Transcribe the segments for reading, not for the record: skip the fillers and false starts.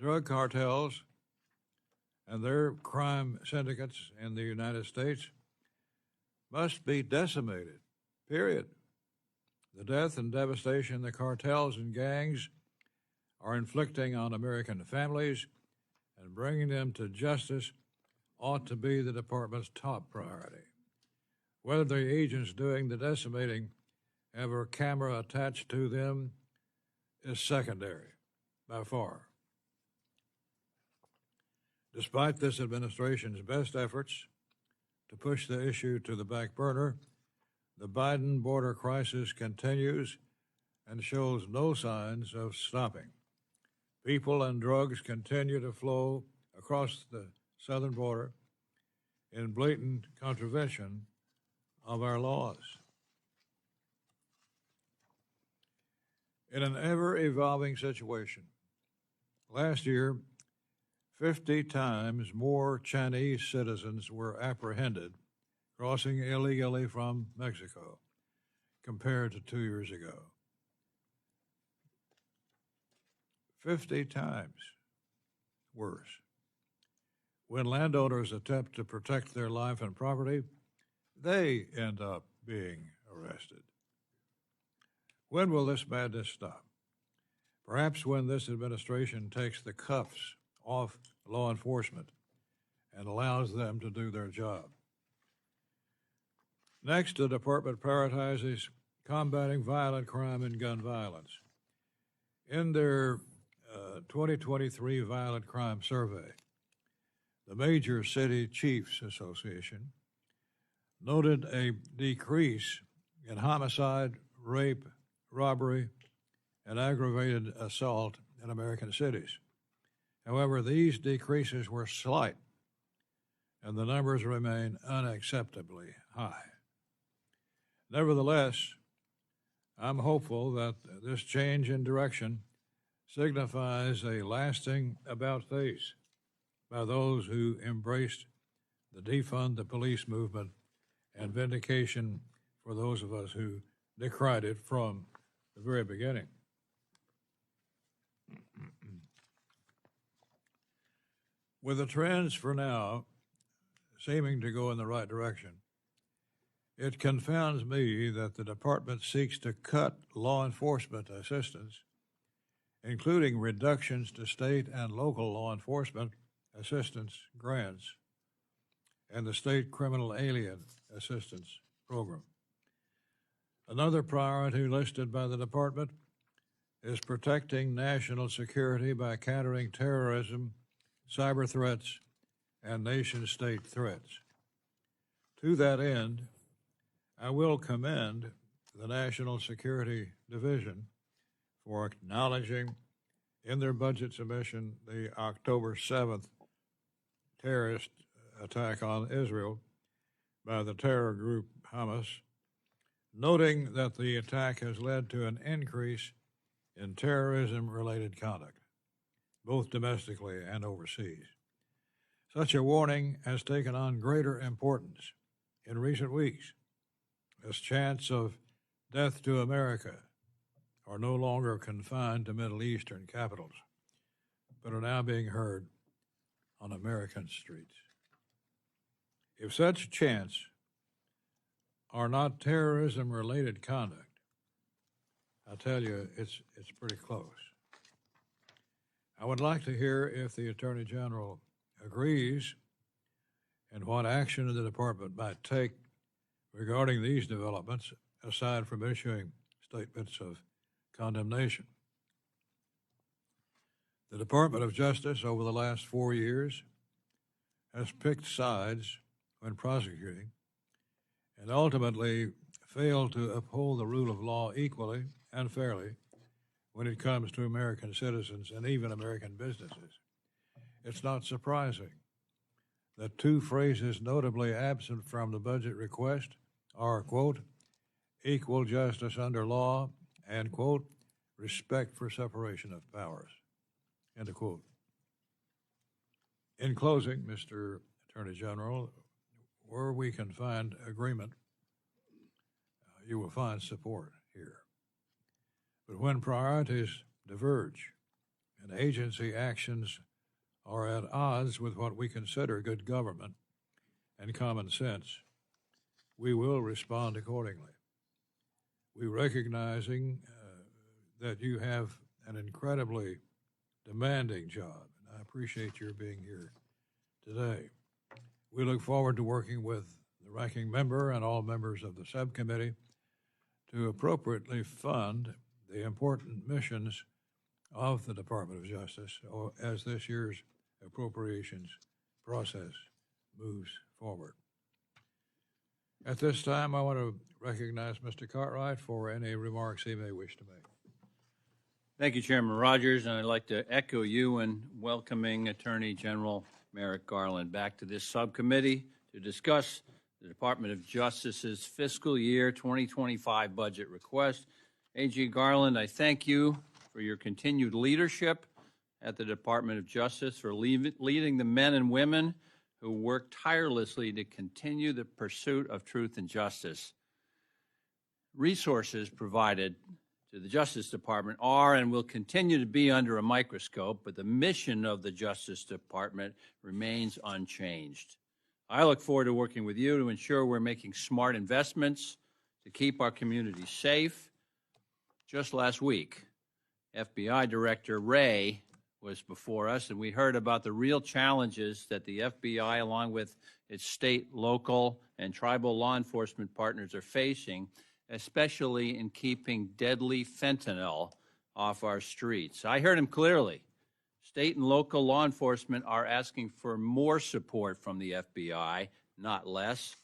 drug cartels and their crime syndicates in the United States must be decimated, period. The death and devastation the cartels and gangs are inflicting on American families and bringing them to justice ought to be the department's top priority. Whether the agents doing the decimating have a camera attached to them is secondary, by far. Despite this administration's best efforts to push the issue to the back burner, the Biden border crisis continues and shows no signs of stopping. People and drugs continue to flow across the southern border in blatant contravention of our laws. In an ever-evolving situation, last year, 50 times more Chinese citizens were apprehended crossing illegally from Mexico compared to 2 years ago. 50 times worse. When landowners attempt to protect their life and property, they end up being arrested. When will this madness stop? Perhaps when this administration takes the cuffs off law enforcement and allows them to do their job. Next, the department prioritizes combating violent crime and gun violence. In their 2023 Violent Crime Survey, the Major City Chiefs Association noted a decrease in homicide, rape, robbery, and aggravated assault in American cities. However, these decreases were slight, and the numbers remain unacceptably high. Nevertheless, I'm hopeful that this change in direction signifies a lasting about-face by those who embraced the defund the police movement and vindication for those of us who decried it from the very beginning. With the trends for now seeming to go in the right direction, it confounds me that the department seeks to cut law enforcement assistance, including reductions to state and local law enforcement assistance grants and the State Criminal Alien Assistance Program. Another priority listed by the department is protecting national security by countering terrorism, cyber threats, and nation-state threats. To that end, I will commend the National Security Division for acknowledging in their budget submission the October 7th terrorist attack on Israel by the terror group Hamas, noting that the attack has led to an increase in terrorism-related conduct, both domestically and overseas. Such a warning has taken on greater importance in recent weeks as chants of death to America are no longer confined to Middle Eastern capitals, but are now being heard on American streets. If such chants are not terrorism-related conduct, I tell you, it's pretty close. I would like to hear if the Attorney General agrees and what action the department might take regarding these developments, aside from issuing statements of condemnation. The Department of Justice over the last 4 years has picked sides when prosecuting and ultimately failed to uphold the rule of law equally and fairly when it comes to American citizens and even American businesses. It's not surprising that two phrases notably absent from the budget request are, quote, equal justice under law and, quote, respect for separation of powers, end of quote. In closing, Mr. Attorney General, where we can find agreement, you will find support here. But when priorities diverge, and agency actions are at odds with what we consider good government and common sense, we will respond accordingly. We recognizing that you have an incredibly demanding job, and I appreciate your being here today. We look forward to working with the ranking member and all members of the subcommittee to appropriately fund the important missions of the Department of Justice as this year's appropriations process moves forward. At this time, I want to recognize Mr. Cartwright for any remarks he may wish to make. Thank you, Chairman Rogers, and I'd like to echo you in welcoming Attorney General Merrick Garland back to this subcommittee to discuss the Department of Justice's fiscal year 2025 budget request. AG Garland, I thank you for your continued leadership at the Department of Justice, for leading the men and women who work tirelessly to continue the pursuit of truth and justice. Resources provided to the Justice Department are and will continue to be under a microscope, but the mission of the Justice Department remains unchanged. I look forward to working with you to ensure we're making smart investments to keep our communities safe. Just last week, FBI Director Wray was before us, and we heard about the real challenges that the FBI, along with its state, local, and tribal law enforcement partners, are facing, especially in keeping deadly fentanyl off our streets. I heard him clearly. State and local law enforcement are asking for more support from the FBI, not less,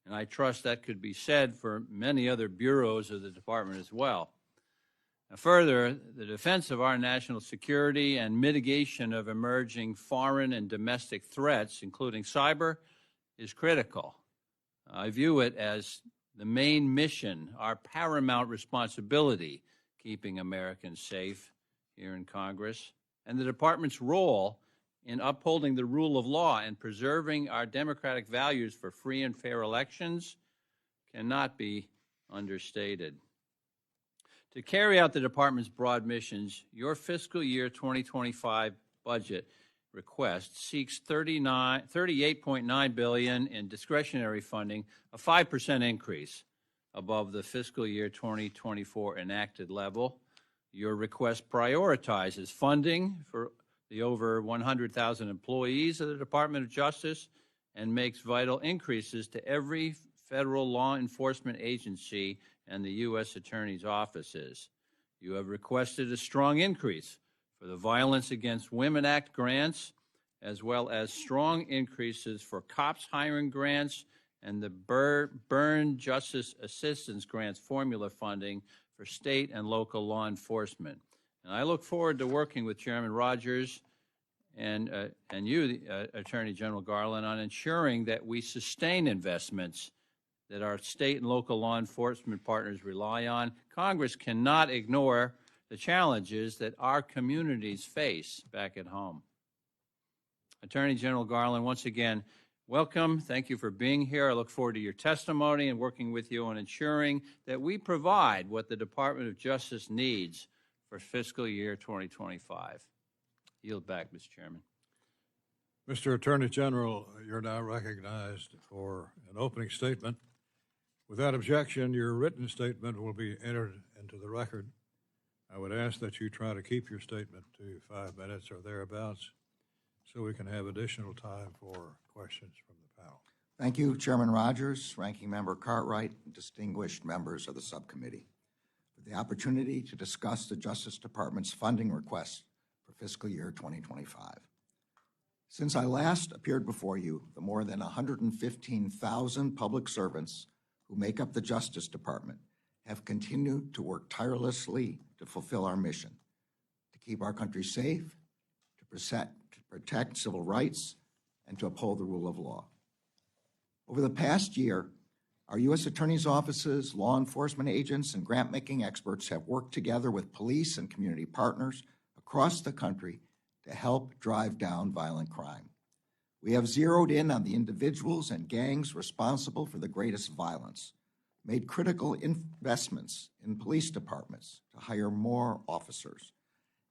and I trust that could be said for many other bureaus of the department as well. Now, further, the defense of our national security and mitigation of emerging foreign and domestic threats, including cyber, is critical. I view it as the main mission, our paramount responsibility, keeping Americans safe here in Congress, and the department's role in upholding the rule of law and preserving our democratic values for free and fair elections cannot be understated. To carry out the department's broad missions, your fiscal year 2025 budget request seeks $38.9 billion in discretionary funding, a 5% increase above the fiscal year 2024 enacted level. Your request prioritizes funding for the over 100,000 employees of the Department of Justice and makes vital increases to every federal law enforcement agency and the U.S. Attorney's offices. You have requested a strong increase for the Violence Against Women Act grants, as well as strong increases for COPS hiring grants and the Burn Justice Assistance Grants formula funding for state and local law enforcement. And I look forward to working with Chairman Rogers and you, Attorney General Garland, on ensuring that we sustain investments that our state and local law enforcement partners rely on. Congress cannot ignore the challenges that our communities face back at home. Attorney General Garland, once again, welcome. Thank you for being here. I look forward to your testimony and working with you on ensuring that we provide what the Department of Justice needs for fiscal year 2025. Yield back, Mr. Chairman. Mr. Attorney General, you're now recognized for an opening statement. Without objection, your written statement will be entered into the record. I would ask that you try to keep your statement to 5 minutes or thereabouts so we can have additional time for questions from the panel. Thank you, Chairman Rogers, Ranking Member Cartwright, and distinguished members of the subcommittee, for the opportunity to discuss the Justice Department's funding request for fiscal year 2025. Since I last appeared before you, the more than 115,000 public servants who make up the Justice Department have continued to work tirelessly to fulfill our mission, to keep our country safe, to protect civil rights, and to uphold the rule of law. Over the past year, our U.S. Attorney's offices, law enforcement agents, and grant-making experts have worked together with police and community partners across the country to help drive down violent crime. We have zeroed in on the individuals and gangs responsible for the greatest violence, made critical investments in police departments to hire more officers,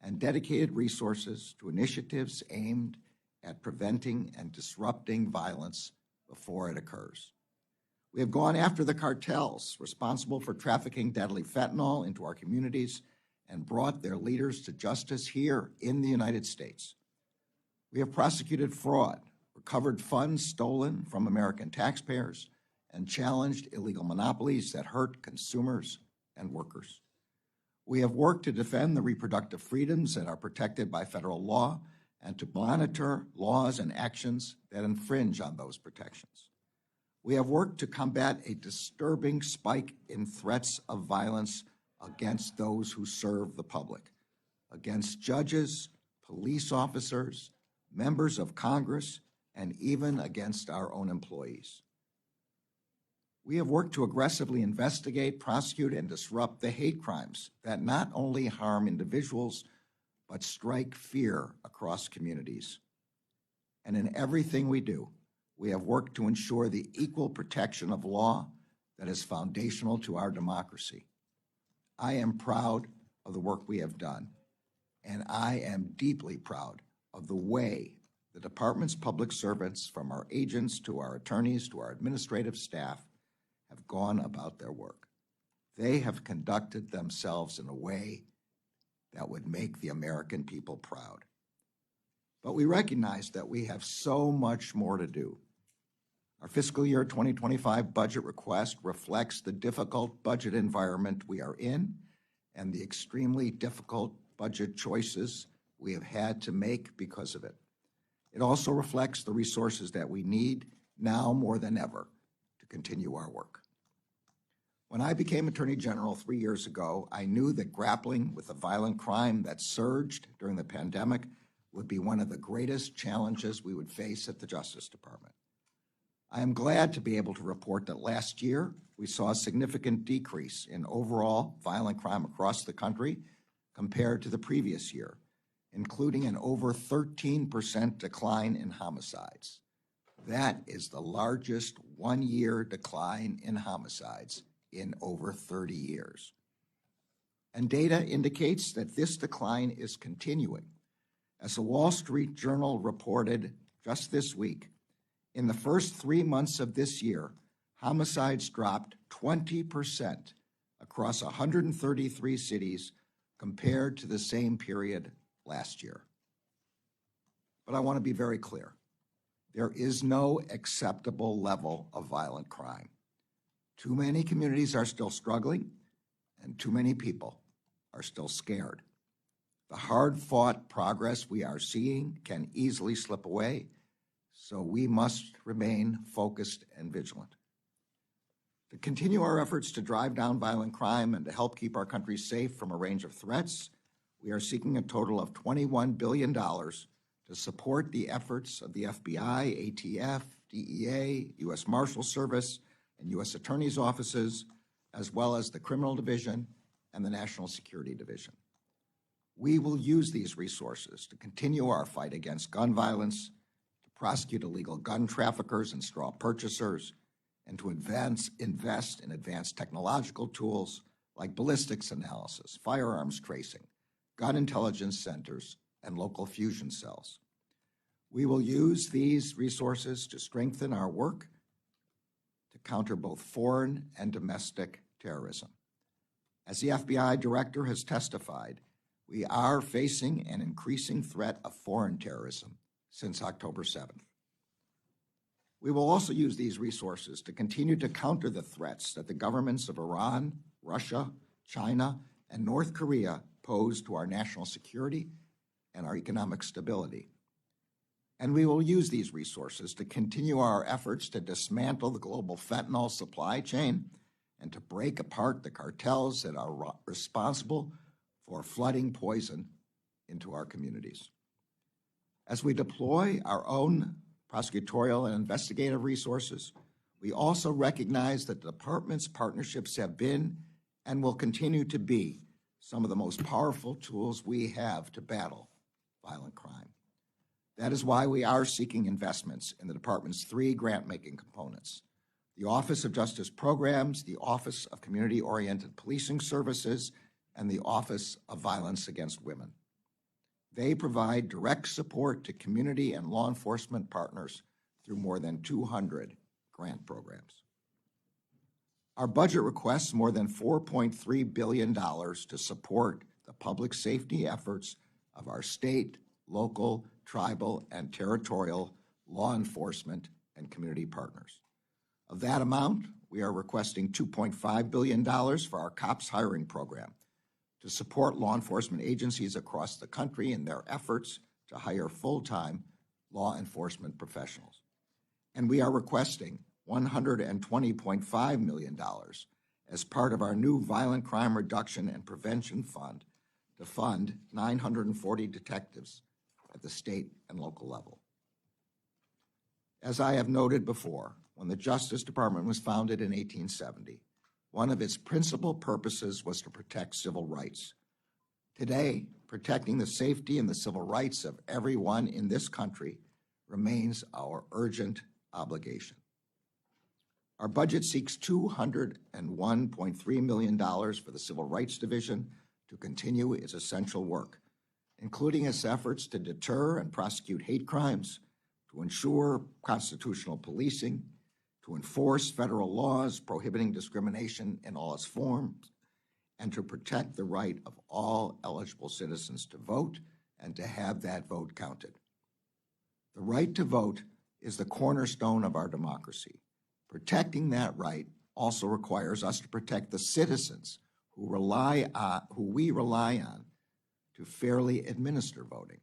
and dedicated resources to initiatives aimed at preventing and disrupting violence before it occurs. We have gone after the cartels responsible for trafficking deadly fentanyl into our communities and brought their leaders to justice here in the United States. We have prosecuted fraud, recovered funds stolen from American taxpayers, and challenged illegal monopolies that hurt consumers and workers. We have worked to defend the reproductive freedoms that are protected by federal law and to monitor laws and actions that infringe on those protections. We have worked to combat a disturbing spike in threats of violence against those who serve the public, against judges, police officers, members of Congress, and even against our own employees. We have worked to aggressively investigate, prosecute, and disrupt the hate crimes that not only harm individuals, but strike fear across communities. And in everything we do, we have worked to ensure the equal protection of law that is foundational to our democracy. I am proud of the work we have done, and I am deeply proud of the way the department's public servants, from our agents to our attorneys to our administrative staff, have gone about their work. They have conducted themselves in a way that would make the American people proud. But we recognize that we have so much more to do. Our fiscal year 2025 budget request reflects the difficult budget environment we are in and the extremely difficult budget choices we have had to make because of it. It also reflects the resources that we need now more than ever to continue our work. When I became Attorney General 3 years ago, I knew that grappling with the violent crime that surged during the pandemic would be one of the greatest challenges we would face at the Justice Department. I am glad to be able to report that last year we saw a significant decrease in overall violent crime across the country compared to the previous year, including an over 13% decline in homicides. That is the largest one-year decline in homicides in over 30 years. And data indicates that this decline is continuing. As the Wall Street Journal reported just this week, in the first 3 months of this year, homicides dropped 20% across 133 cities compared to the same period last year. But I want to be very clear. There is no acceptable level of violent crime. Too many communities are still struggling, and too many people are still scared. The hard-fought progress we are seeing can easily slip away, so we must remain focused and vigilant. To continue our efforts to drive down violent crime and to help keep our country safe from a range of threats, we are seeking a total of $21 billion to support the efforts of the FBI, ATF, DEA, U.S. Marshal Service, and U.S. Attorney's offices, as well as the Criminal Division and the National Security Division. We will use these resources to continue our fight against gun violence, to prosecute illegal gun traffickers and straw purchasers, and to invest in advanced technological tools like ballistics analysis, firearms tracing, gun intelligence centers, and local fusion cells. We will use these resources to strengthen our work to counter both foreign and domestic terrorism. As the FBI director has testified, we are facing an increasing threat of foreign terrorism since October 7th. We will also use these resources to continue to counter the threats that the governments of Iran, Russia, China, and North Korea pose to our national security and our economic stability. And we will use these resources to continue our efforts to dismantle the global fentanyl supply chain and to break apart the cartels that are responsible for flooding poison into our communities. As we deploy our own prosecutorial and investigative resources, we also recognize that the department's partnerships have been and will continue to be some of the most powerful tools we have to battle violent crime. That is why we are seeking investments in the department's 3 grant-making components: the Office of Justice Programs, the Office of Community-Oriented Policing Services, and the Office of Violence Against Women. They provide direct support to community and law enforcement partners through more than 200 grant programs. Our budget requests more than $4.3 billion to support the public safety efforts of our state, local, tribal, and territorial law enforcement and community partners. Of that amount, we are requesting $2.5 billion for our COPS hiring program to support law enforcement agencies across the country in their efforts to hire full-time law enforcement professionals. And we are requesting $120.5 million as part of our new Violent Crime Reduction and Prevention Fund to fund 940 detectives at the state and local level. As I have noted before, when the Justice Department was founded in 1870, one of its principal purposes was to protect civil rights. Today, protecting the safety and the civil rights of everyone in this country remains our urgent obligation. Our budget seeks $201.3 million for the Civil Rights Division to continue its essential work, including its efforts to deter and prosecute hate crimes, to ensure constitutional policing, to enforce federal laws prohibiting discrimination in all its forms, and to protect the right of all eligible citizens to vote and to have that vote counted. The right to vote is the cornerstone of our democracy. Protecting that right also requires us to protect the citizens who we rely on to fairly administer voting.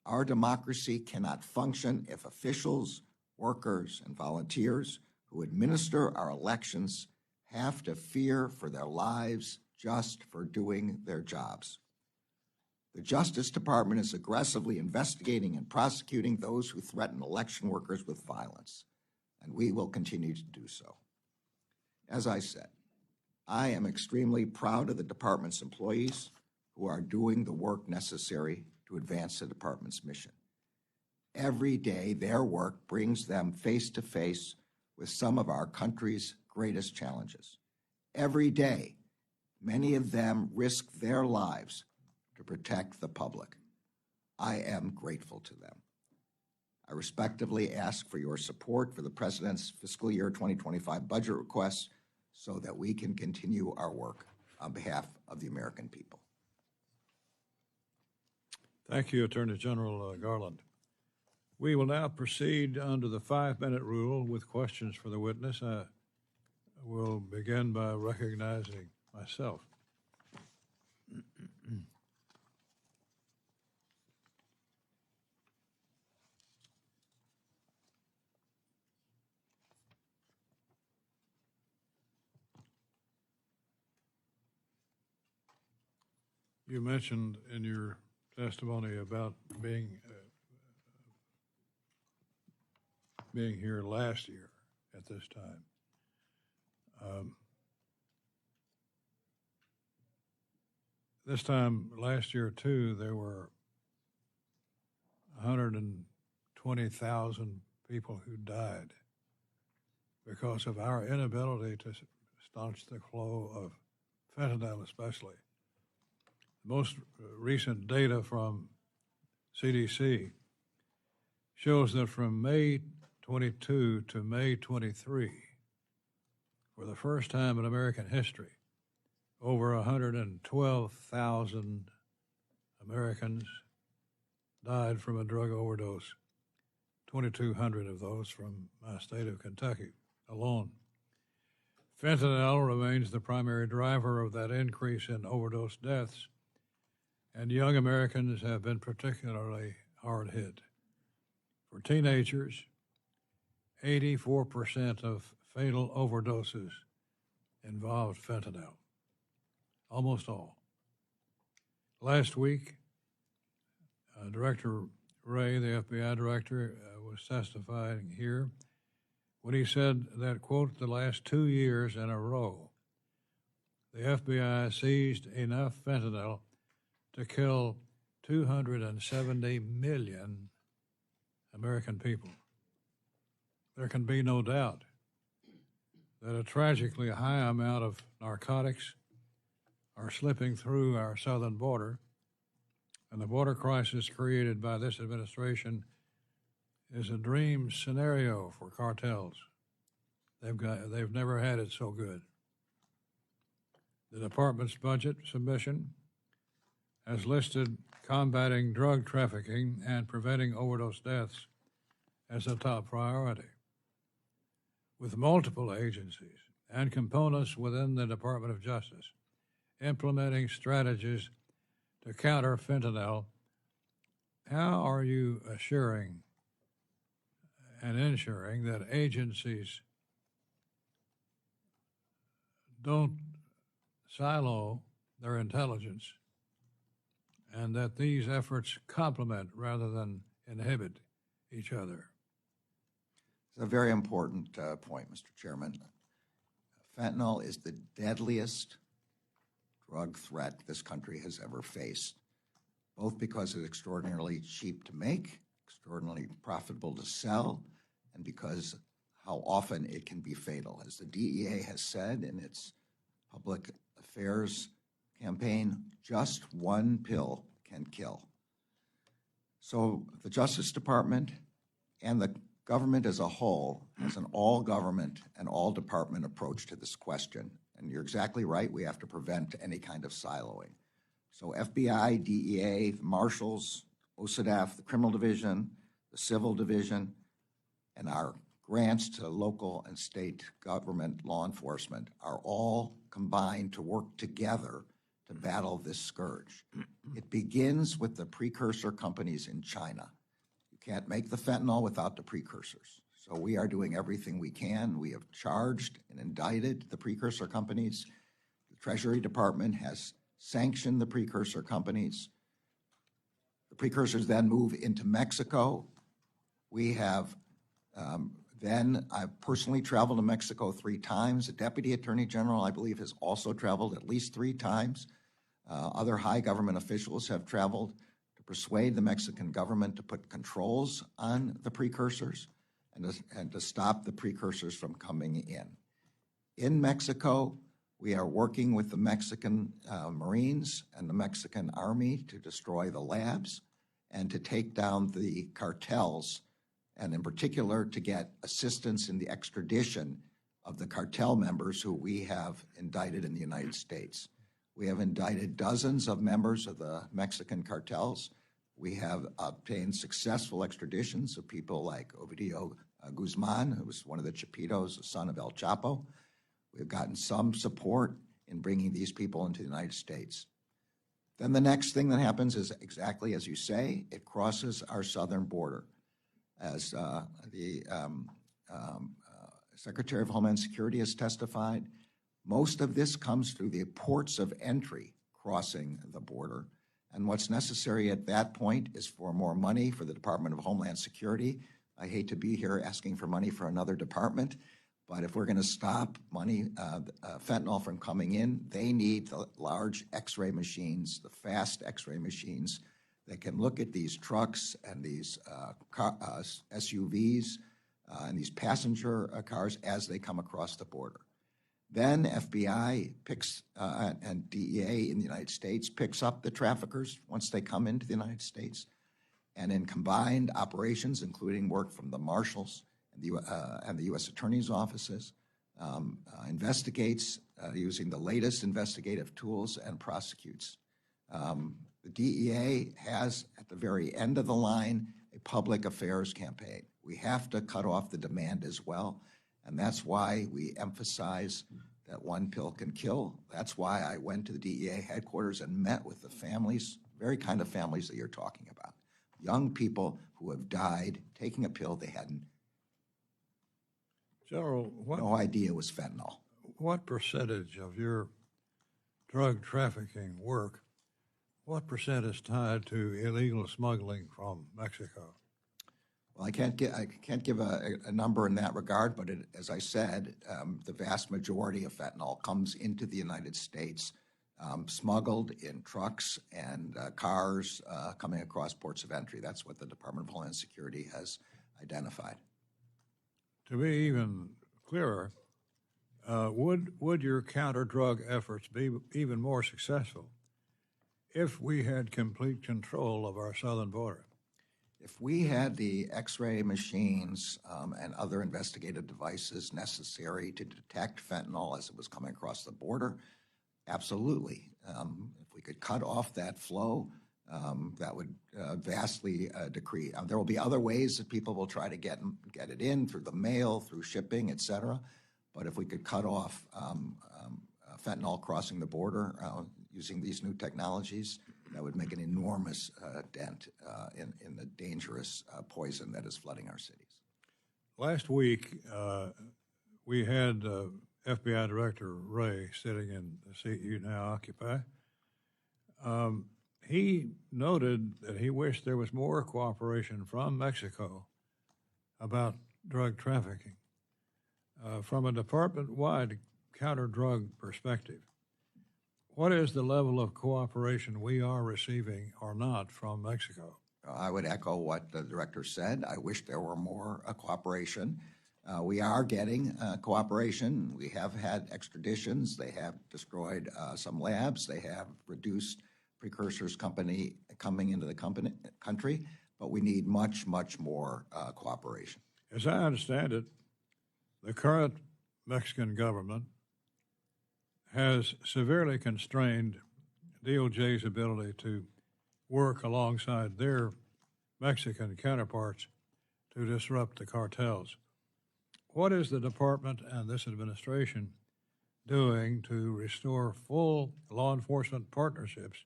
Our democracy cannot function if officials, workers, and volunteers who administer our elections have to fear for their lives just for doing their jobs. The Justice Department is aggressively investigating and prosecuting those who threaten election workers with violence, and we will continue to do so. As I said, I am extremely proud of the department's employees who are doing the work necessary to advance the department's mission. Every day, their work brings them face to face with some of our country's greatest challenges. Every day, many of them risk their lives to protect the public. I am grateful to them. I respectfully ask for your support for the President's fiscal year 2025 budget requests so that we can continue our work on behalf of the American people. Thank you, Attorney General Garland. We will now proceed under the 5-minute rule with questions for the witness. I will begin by recognizing myself. You mentioned in your testimony about being here last year at this time. This time last year, too, there were 120,000 people who died because of our inability to staunch the flow of fentanyl, especially. The most recent data from CDC shows that from May 22 to May 23, for the first time in American history, over 112,000 Americans died from a drug overdose, 2,200 of those from my state of Kentucky alone. Fentanyl remains the primary driver of that increase in overdose deaths, and young Americans have been particularly hard hit. For teenagers, 84% of fatal overdoses involved fentanyl, almost all. Last week, Director Wray, the FBI director, was testifying here when he said that, quote, the last 2 years in a row, the FBI seized enough fentanyl to kill 270 million American people. There can be no doubt that a tragically high amount of narcotics are slipping through our southern border And the border crisis created by this administration is a dream scenario for cartels. They've never had it so good. The department's budget submission has listed combating drug trafficking and preventing overdose deaths as a top priority, with multiple agencies and components within the Department of Justice implementing strategies to counter fentanyl. How are you assuring and ensuring that agencies don't silo their intelligence and that these efforts complement rather than inhibit each other? It's a very important point, Mr. Chairman. Fentanyl is the deadliest drug threat this country has ever faced, both because it's extraordinarily cheap to make, extraordinarily profitable to sell, and because how often it can be fatal. As the DEA has said in its public affairs campaign, just one pill can kill. So the Justice Department and the government as a whole has an all-government and all-department approach to this question. And you're exactly right, we have to prevent any kind of siloing. So FBI, DEA, the Marshals, OCDAF, the Criminal Division, the Civil Division, and our grants to local and state government law enforcement are all combined to work together to battle this scourge. It begins with the precursor companies in China. You can't make the fentanyl without the precursors. So we are doing everything we can. We have charged and indicted the precursor companies. The Treasury Department has sanctioned the precursor companies. The precursors then move into Mexico. We have I've personally traveled to Mexico 3 times. The Deputy Attorney General, I believe, has also traveled at least 3 times. Other high government officials have traveled to persuade the Mexican government to put controls on the precursors and to stop the precursors from coming in. In Mexico, we are working with the Mexican Marines and the Mexican Army to destroy the labs and to take down the cartels, and in particular to get assistance in the extradition of the cartel members who we have indicted in the United States. We have indicted dozens of members of the Mexican cartels. We have obtained successful extraditions of people like Ovidio Guzman, who was one of the Chapitos, the son of El Chapo. We've gotten some support in bringing these people into the United States. Then the next thing that happens is exactly as you say, it crosses our southern border. As the Secretary of Homeland Security has testified, most of this comes through the ports of entry crossing the border. And what's necessary at that point is for more money for the Department of Homeland Security. I hate to be here asking for money for another department, but if we're going to stop fentanyl from coming in, they need the large X-ray machines, the fast X-ray machines that can look at these trucks and these SUVs and these passenger cars as they come across the border. Then FBI picks, and DEA in the United States picks up the traffickers once they come into the United States, and in combined operations, including work from the Marshals and the U.S. Attorney's offices, investigates using the latest investigative tools and prosecutes. The DEA has, at the very end of the line, a public affairs campaign. We have to cut off the demand as well, and that's why we emphasize that one pill can kill. That's why I went to the DEA headquarters and met with the families, very kind of families that you're talking about. Young people who have died taking a pill they had General, no idea was fentanyl. What percentage of your drug trafficking work, what percent is tied to illegal smuggling from Mexico? Well, I can't give a number in that regard, but as I said, the vast majority of fentanyl comes into the United States, smuggled in trucks and cars coming across ports of entry. That's what the Department of Homeland Security has identified. To be even clearer, would your counter-drug efforts be even more successful if we had complete control of our southern border? If we had the X-ray machines and other investigative devices necessary to detect fentanyl as it was coming across the border, absolutely. If we could cut off that flow, that would vastly decrease. There will be other ways that people will try to get it in through the mail, through shipping, et cetera. But if we could cut off fentanyl crossing the border using these new technologies, that would make an enormous dent in the dangerous poison that is flooding our cities. Last week, we had FBI Director Wray sitting in the seat you now occupy. He noted that he wished there was more cooperation from Mexico about drug trafficking. From a department-wide counter-drug perspective, what is the level of cooperation we are receiving or not from Mexico? I would echo what the director said. I wish there were more cooperation. We are getting cooperation. We have had extraditions. They have destroyed some labs. They have reduced precursors coming into the country, but we need much, much more cooperation. As I understand it, the current Mexican government has severely constrained DOJ's ability to work alongside their Mexican counterparts to disrupt the cartels. What is the department and this administration doing to restore full law enforcement partnerships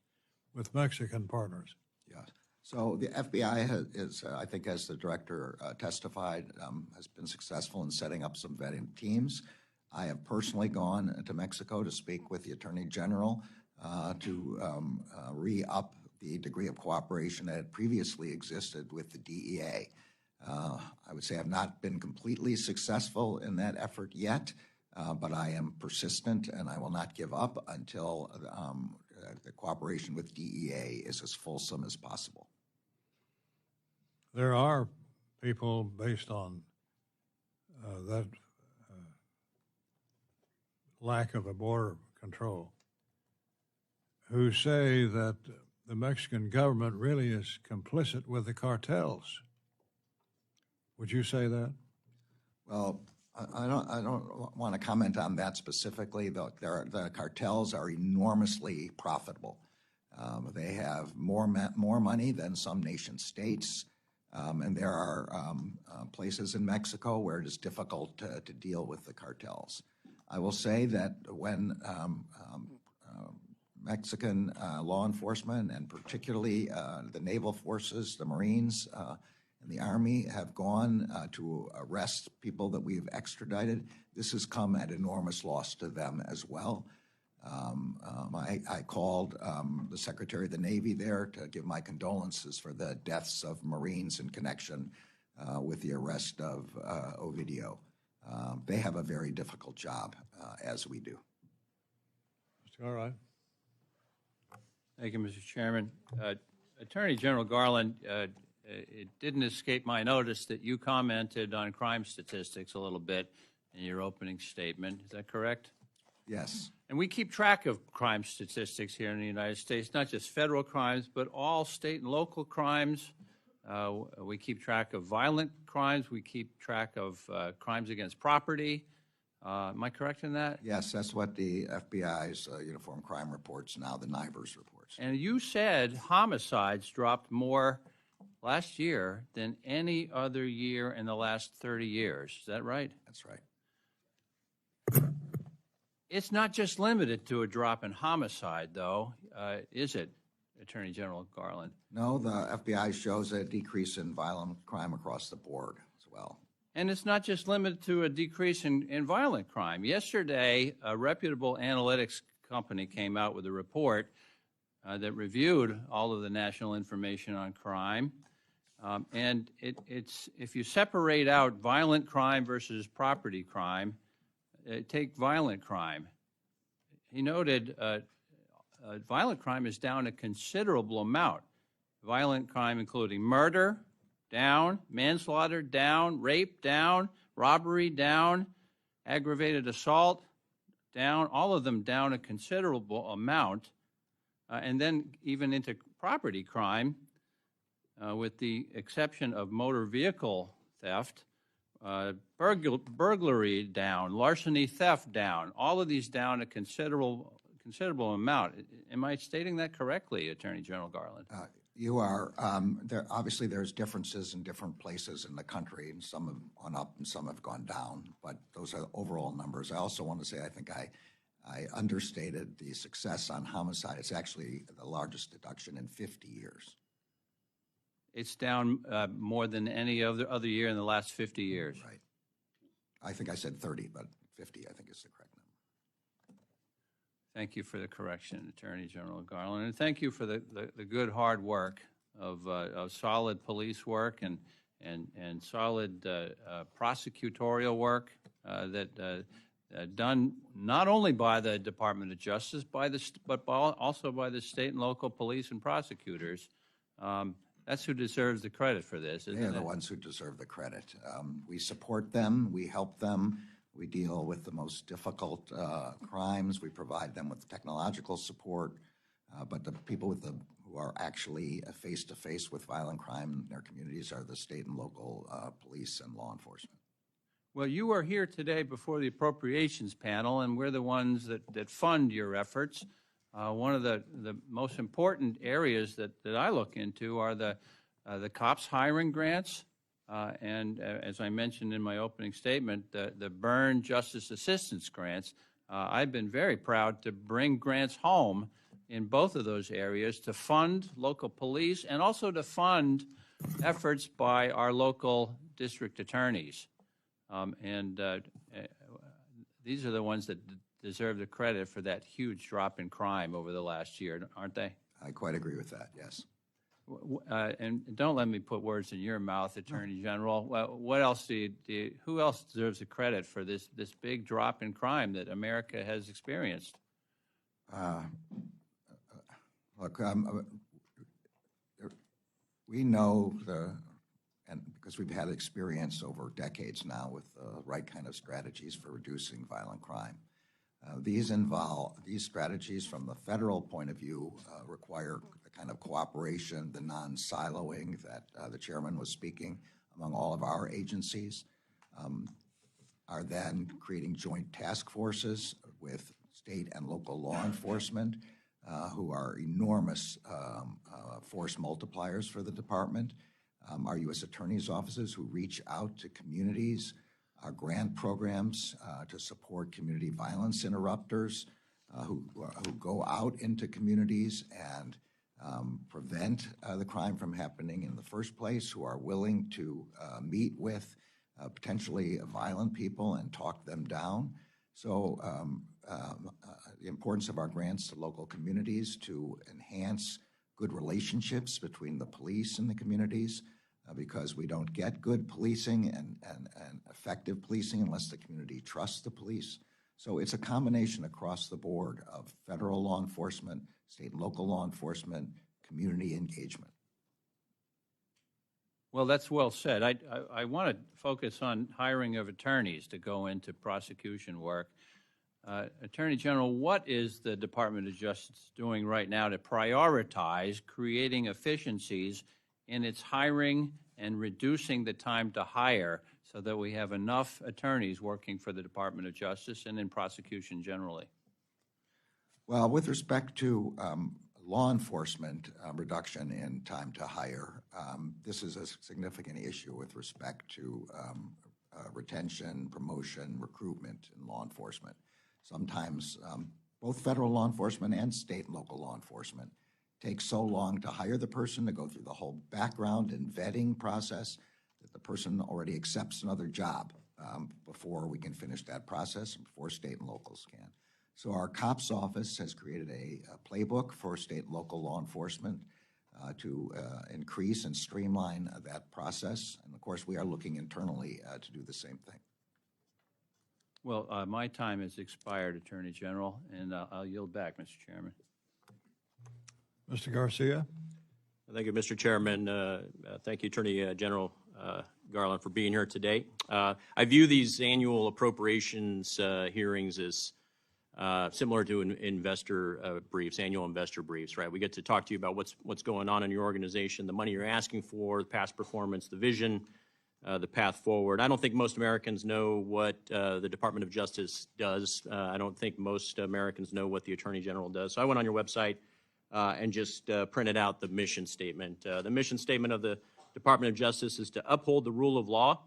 with Mexican partners? Yeah. So the FBI is, I think, as the director testified, has been successful in setting up some vetting teams. I have personally gone to Mexico to speak with the Attorney General to re-up the degree of cooperation that had previously existed with the DEA. I would say I've not been completely successful in that effort yet, but I am persistent and I will not give up until the cooperation with DEA is as fulsome as possible. There are people based on that lack of a border control who say that the Mexican government really is complicit with the cartels. Would you say that? Well, I don't want to comment on that specifically. The cartels are enormously profitable. They have more money than some nation states, and there are places in Mexico where it is difficult to deal with the cartels. I will say that when Mexican law enforcement, and particularly the naval forces, the Marines, and the Army have gone to arrest people that we've extradited, this has come at enormous loss to them as well. I called the Secretary of the Navy there to give my condolences for the deaths of Marines in connection with the arrest of Ovidio. They have a very difficult job, as we do. All right. Thank you, Mr. Chairman. Attorney General Garland, it didn't escape my notice that you commented on crime statistics a little bit in your opening statement. Is that correct? Yes. And we keep track of crime statistics here in the United States, not just federal crimes, but all state and local crimes. We keep track of violent crimes. We keep track of crimes against property. Am I correct in that? Yes, that's what the FBI's Uniform Crime Reports, now the NIVERS reports. And you said homicides dropped more last year than any other year in the last 30 years. Is that right? That's right. It's not just limited to a drop in homicide, though, is it, Attorney General Garland? No, the FBI shows a decrease in violent crime across the board as well. And it's not just limited to a decrease in violent crime. Yesterday, a reputable analytics company came out with a report that reviewed all of the national information on crime. And it's if you separate out violent crime versus property crime, take violent crime. He noted violent crime is down a considerable amount. Violent crime including murder, down, manslaughter, down, rape, down, robbery, down, aggravated assault, down, all of them down a considerable amount. and then even into property crime, with the exception of motor vehicle theft, burglary down, larceny theft down, all of these down a considerable amount. Am I stating that correctly, Attorney General Garland? You are. Obviously, there's differences in different places in the country, and some have gone up and some have gone down, but those are overall numbers. I also want to say I think I understated the success on homicide. It's actually the largest deduction in 50 years. It's down more than any other year in the last 50 years. Right. I think I said 30, but 50 I think is the correct number. Thank you for the correction, Attorney General Garland, and thank you for the good hard work of solid police work and solid prosecutorial work that done not only by the Department of Justice, but also by the state and local police and prosecutors. That's who deserves the credit for this, isn't it? They're the ones who deserve the credit. We support them. We help them. We deal with the most difficult crimes. We provide them with technological support. But the people who are actually face-to-face with violent crime in their communities are the state and local police and law enforcement. Well, you are here today before the Appropriations panel, and we're the ones that fund your efforts. One of the most important areas that I look into are the cops hiring grants, and as I mentioned in my opening statement, the Burn Justice Assistance Grants. I've been very proud to bring grants home in both of those areas to fund local police and also to fund efforts by our local district attorneys. These are the ones that deserve the credit for that huge drop in crime over the last year, aren't they? I quite agree with that, yes. And don't let me put words in your mouth, Attorney General. What else who else deserves the credit for this big drop in crime that America has experienced? Look, we know and because we've had experience over decades now with the right kind of strategies for reducing violent crime. These strategies from the federal point of view require the kind of cooperation, the non-siloing that the chairman was speaking among all of our agencies, are then creating joint task forces with state and local law enforcement who are enormous force multipliers for the department. Our U.S. attorney's offices who reach out to communities, our grant programs to support community violence interrupters who go out into communities and prevent the crime from happening in the first place, who are willing to meet with potentially violent people and talk them down. So the importance of our grants to local communities to enhance good relationships between the police and the communities, because we don't get good policing and effective policing unless the community trusts the police. So it's a combination across the board of federal law enforcement, state and local law enforcement, community engagement. Well, that's well said. I want to focus on hiring of attorneys to go into prosecution work. Attorney General, what is the Department of Justice doing right now to prioritize creating efficiencies in its hiring and reducing the time to hire so that we have enough attorneys working for the Department of Justice and in prosecution generally? Well, with respect to law enforcement reduction in time to hire, this is a significant issue with respect to retention, promotion, recruitment in law enforcement. Sometimes both federal law enforcement and state and local law enforcement take so long to hire the person, to go through the whole background and vetting process, that the person already accepts another job before we can finish that process and before state and locals can. So our COPS office has created a playbook for state and local law enforcement to increase and streamline that process. And of course, we are looking internally to do the same thing. Well, my time has expired, Attorney General, and I'll yield back, Mr. Chairman. Mr. Garcia? Thank you, Mr. Chairman. Thank you, Attorney General Garland, for being here today. I view these annual appropriations hearings as similar to investor briefs, annual investor briefs, right? We get to talk to you about what's going on in your organization, the money you're asking for, the past performance, the vision, the path forward. I don't think most Americans know what the Department of Justice does. I don't think most Americans know what the Attorney General does. So I went on your website and just printed out the mission statement. The mission statement of the Department of Justice is to uphold the rule of law,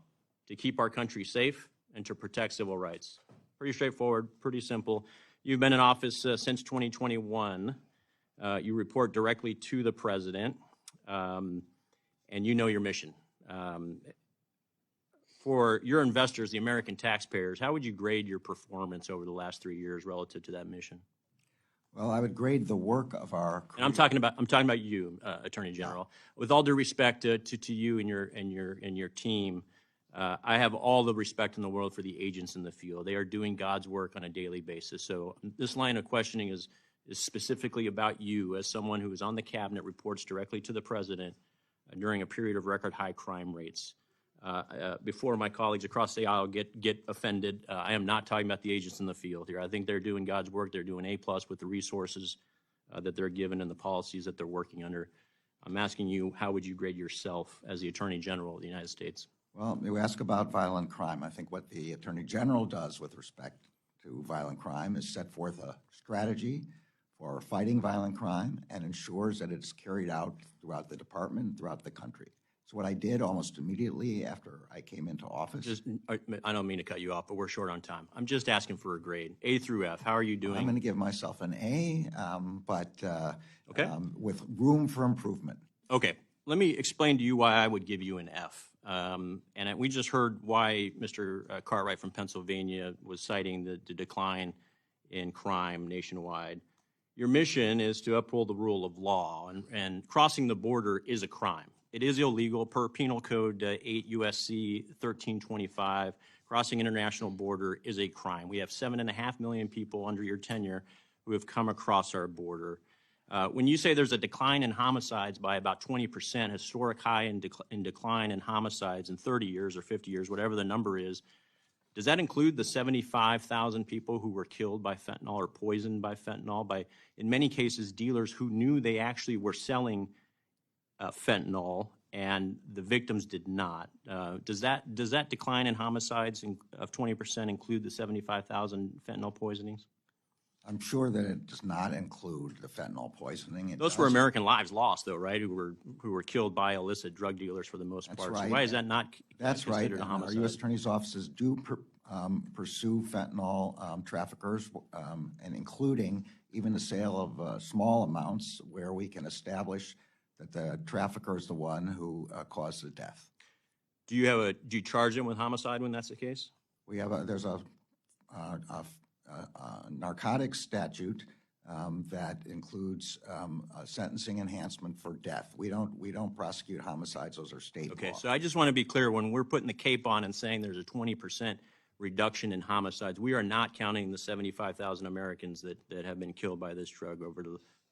to keep our country safe, and to protect civil rights. Pretty straightforward, pretty simple. You've been in office since 2021. You report directly to the president, and you know your mission. For your investors, the American taxpayers, how would you grade your performance over the last 3 years relative to that mission? Well, I would grade the work of our. And I'm talking about you, Attorney General. With all due respect to you and your team, I have all the respect in the world for the agents in the field. They are doing God's work on a daily basis. So this line of questioning is specifically about you as someone who is on the cabinet, reports directly to the president during a period of record high crime rates. Before my colleagues across the aisle get offended, I am not talking about the agents in the field here. I think they're doing God's work. They're doing A+ with the resources that they're given and the policies that they're working under. I'm asking you, how would you grade yourself as the Attorney General of the United States? Well, you ask about violent crime. I think what the Attorney General does with respect to violent crime is set forth a strategy for fighting violent crime and ensures that it's carried out throughout the department, throughout the country. So what I did almost immediately after I came into office. I don't mean to cut you off, but we're short on time. I'm just asking for a grade, A through F. How are you doing? I'm going to give myself an A, Okay. With room for improvement. Okay. Let me explain to you why I would give you an F. We just heard why Mr. Cartwright from Pennsylvania was citing the decline in crime nationwide. Your mission is to uphold the rule of law, and crossing the border is a crime. It is illegal per Penal Code 8 U.S.C. 1325. Crossing international border is a crime. We have 7.5 million people under your tenure who have come across our border. When you say there's a decline in homicides by about 20%, historic high in decline in homicides in 30 years or 50 years, whatever the number is, does that include the 75,000 people who were killed by fentanyl or poisoned by fentanyl by, in many cases, dealers who knew they actually were selling fentanyl and the victims did not? Does that decline in homicides of 20% include the 75,000 fentanyl poisonings? I'm sure that it does not include the fentanyl poisoning. Those were American lives lost, though, right? Who were killed by illicit drug dealers for the most That's part. right. So why is that not That's right. considered a Our homicide? U.S. Attorney's offices do pursue fentanyl traffickers, and including even the sale of small amounts where we can establish that the trafficker is the one who caused the death. Do you charge them with homicide when that's the case? We have there's a narcotics statute that includes a sentencing enhancement for death. We don't prosecute homicides; those are state law. Okay, so I just want to be clear, when we're putting the cape on and saying there's a 20% reduction in homicides, we are not counting the 75,000 Americans that have been killed by this drug over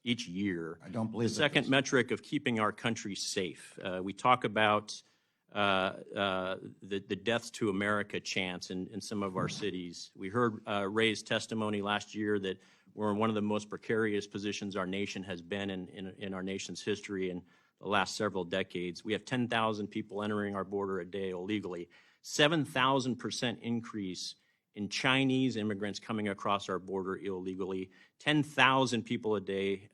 each year. I don't believe the second metric of keeping our country safe. We talk about the deaths to America chants in some of our cities. We heard Ray's testimony last year that we're in one of the most precarious positions our nation has been in our nation's history in the last several decades. We have 10,000 people entering our border a day illegally, 7,000% increase in Chinese immigrants coming across our border illegally, 10,000 people a day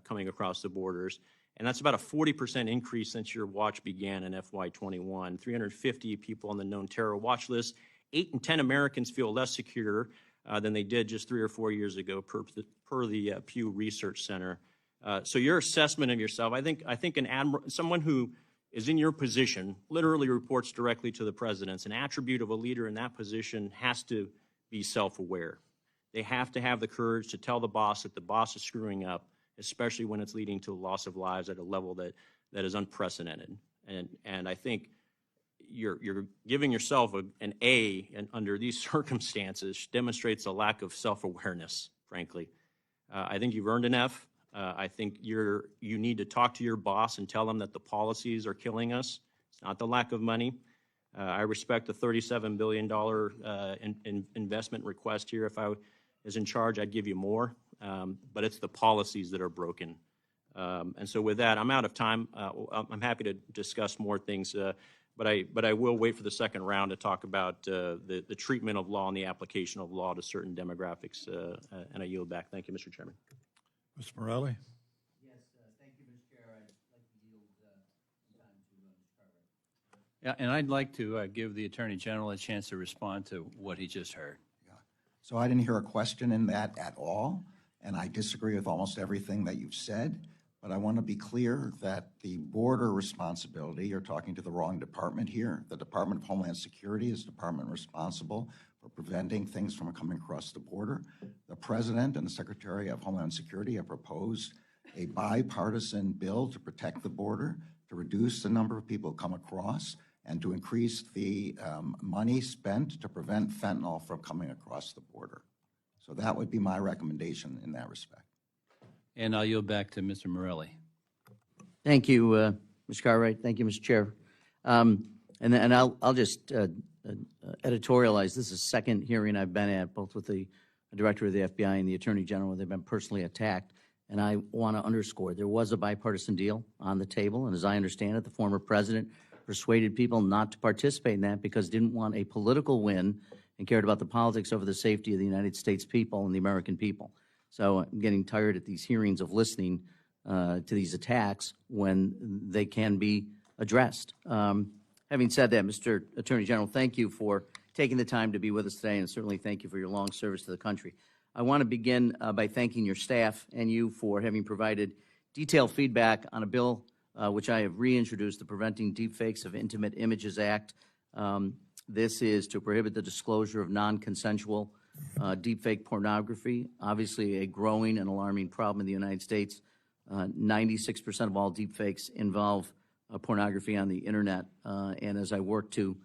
coming across the borders. And that's about a 40% increase since your watch began in FY21. 350 people on the known terror watch list. 8 in 10 Americans feel less secure than they did just 3 or 4 years ago, per the Pew Research Center. So your assessment of yourself, I think someone who is in your position, literally reports directly to the president. An attribute of a leader in that position has to be self-aware. They have to have the courage to tell the boss that the boss is screwing up, especially when it's leading to the loss of lives at a level that is unprecedented. And I think you're giving yourself an A, and under these circumstances demonstrates a lack of self-awareness, frankly. I think you've earned an F. I think you need to talk to your boss and tell him that the policies are killing us. It's not the lack of money. I respect the $37 billion investment request here. is in charge, I'd give you more, but it's the policies that are broken. And so with that, I'm out of time. I'm happy to discuss more things, but I will wait for the second round to talk about the treatment of law and the application of law to certain demographics, and I yield back. Thank you, Mr. Chairman. Mr. Morelli? Yes, thank you, Mr. Chair. I'd like to yield some time to Mr. Cartwright. Yeah, and I'd like to give the Attorney General a chance to respond to what he just heard. So I didn't hear a question in that at all, and I disagree with almost everything that you've said. But I want to be clear that the border responsibility, you're talking to the wrong department here. The Department of Homeland Security is the department responsible for preventing things from coming across the border. The President and the Secretary of Homeland Security have proposed a bipartisan bill to protect the border, to reduce the number of people who come across, and to increase the money spent to prevent fentanyl from coming across the border. So that would be my recommendation in that respect. And I'll yield back to Mr. Morelli. Thank you, Mr. Cartwright. Thank you, Mr. Chair. And I'll just editorialize. This is the second hearing I've been at, both with the Director of the FBI and the Attorney General. They've been personally attacked. And I want to underscore, there was a bipartisan deal on the table. And as I understand it, the former president persuaded people not to participate in that because didn't want a political win and cared about the politics over the safety of the United States people and the American people. So I'm getting tired at these hearings of listening to these attacks when they can be addressed. Having said that, Mr. Attorney General, thank you for taking the time to be with us today, and certainly thank you for your long service to the country. I want to begin by thanking your staff and you for having provided detailed feedback on a bill which I have reintroduced, the Preventing Deepfakes of Intimate Images Act. This is to prohibit the disclosure of non-consensual deepfake pornography, obviously a growing and alarming problem in the United States. 96% of all deepfakes involve pornography on the internet. And as I work to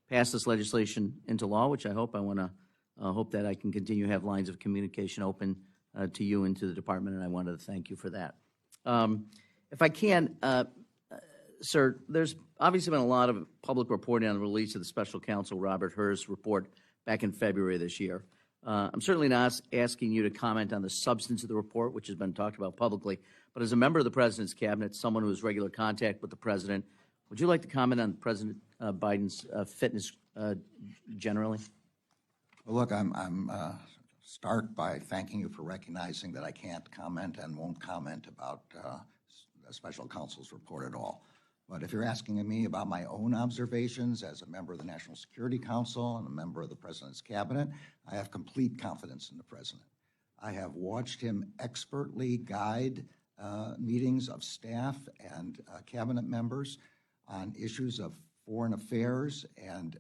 pass this legislation into law, which I hope, I want to hope that I can continue to have lines of communication open to you and to the department, and I wanted to thank you for that. If I can, sir, there's obviously been a lot of public reporting on the release of the special counsel Robert Hur's report back in February of this year. I'm certainly not asking you to comment on the substance of the report, which has been talked about publicly, but as a member of the President's cabinet, someone who has regular contact with the President, would you like to comment on President Biden's fitness generally? Well, look, I'm start by thanking you for recognizing that I can't comment and won't comment about the special counsel's report at all. But if you're asking me about my own observations as a member of the National Security Council and a member of the President's cabinet, I have complete confidence in the President. I have watched him expertly guide meetings of staff and cabinet members on issues of foreign affairs and